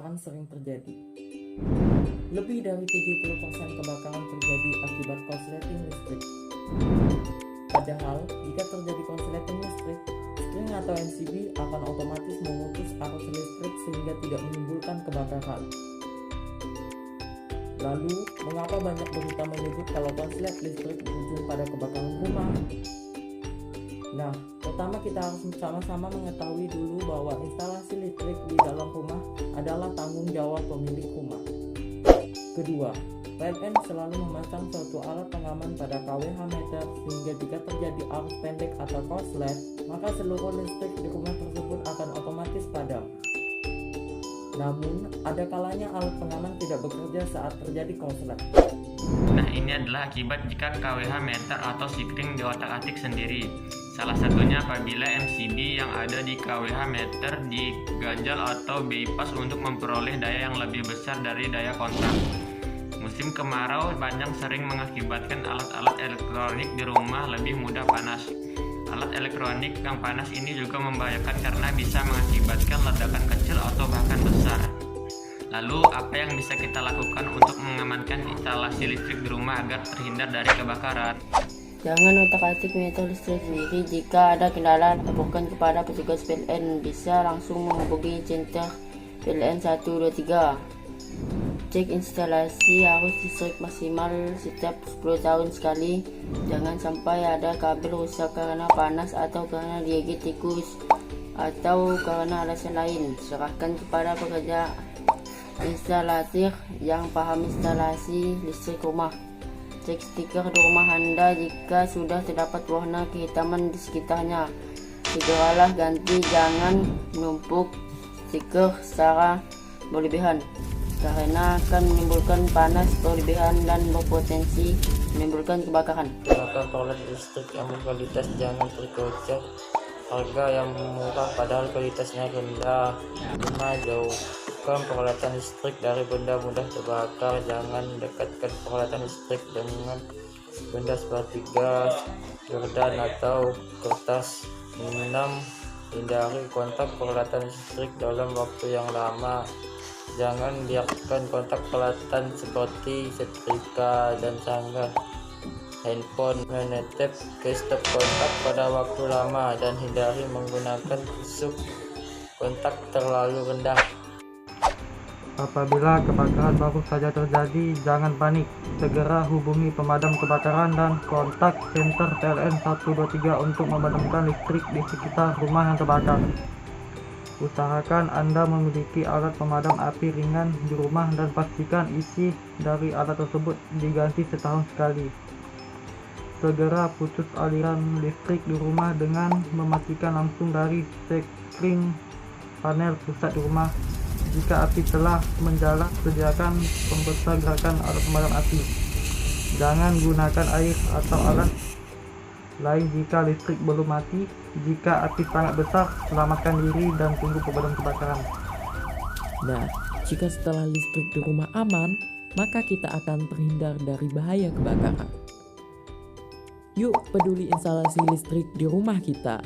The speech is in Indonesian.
kebakaran sering terjadi. Lebih dari 70% kebakaran terjadi akibat korsleting listrik. Padahal, jika terjadi korsleting listrik, spring atau MCB akan otomatis memutus arus listrik sehingga tidak menimbulkan kebakaran. Lalu, mengapa banyak berita menyebut kalau konslet listrik berujung pada kebakaran rumah? Nah, pertama kita harus sama-sama mengetahui dulu bahwa instalasi listrik di dalam rumah adalah tanggung jawab pemilik rumah. Kedua, PLN selalu memasang suatu alat pengaman pada KWH meter sehingga jika terjadi arus pendek atau korslet, maka seluruh listrik di rumah tersebut akan otomatis padam. Namun, ada kalanya alat pengaman tidak bekerja saat terjadi korslet. Nah, ini adalah akibat jika KWH meter atau sikring diotak-atik sendiri. Salah satunya apabila MCB yang ada di KWH meter diganjal atau bypass untuk memperoleh daya yang lebih besar dari daya kontak. Musim kemarau banyak sering mengakibatkan alat-alat elektronik di rumah lebih mudah panas. Alat elektronik yang panas ini juga membahayakan karena bisa mengakibatkan ledakan kecil atau bahkan besar. Lalu, apa yang bisa kita lakukan untuk mengamankan instalasi listrik di rumah agar terhindar dari kebakaran? Jangan otak-atik meter listrik sendiri. Jika ada kendala, laporkan kepada petugas PLN. Bisa langsung menghubungi center PLN 123. Cek instalasi arus listrik maksimal setiap 10 tahun sekali. Jangan sampai ada kabel rusak karena panas atau karena digigit tikus atau karena alasan lain. Serahkan kepada pekerja instalatir yang paham instalasi listrik rumah. Cek stiker di rumah Anda jika sudah terdapat warna kehitaman di sekitarnya. Segeralah ganti, jangan menumpuk stiker secara berlebihan karena akan menimbulkan panas berlebihan dan berpotensi menimbulkan kebakaran. Gunakan peralatan listrik yang berkualitas, jangan tergocek harga yang murah padahal kualitasnya rendah. 5. Jauhkan peralatan listrik dari benda mudah terbakar. Jangan dekatkan peralatan listrik dengan benda seperti gas, gerdan atau kertas. 6. Hindari kontak peralatan listrik dalam waktu yang lama. Jangan biarkan kontak peralatan seperti setrika dan sanggah handphone menetap ke stop kontak pada waktu lama, dan hindari menggunakan tusuk kontak terlalu rendah. Apabila kebakaran baru saja terjadi, jangan panik. Segera hubungi pemadam kebakaran dan kontak center PLN 123 untuk memadamkan listrik di sekitar rumah yang terbakar. Usahakan Anda memiliki alat pemadam api ringan di rumah dan pastikan isi dari alat tersebut diganti setahun sekali. Segera putus aliran listrik di rumah dengan mematikan langsung dari sikring panel pusat di rumah. Jika api telah menjalar, sediakan pembesar gerakan alat pemadam api. Jangan gunakan air atau alat lain jika listrik belum mati. Jika api sangat besar, selamatkan diri dan tunggu pemadam kebakaran. Nah, jika setelah listrik di rumah aman, maka kita akan terhindar dari bahaya kebakaran. Yuk peduli instalasi listrik di rumah kita.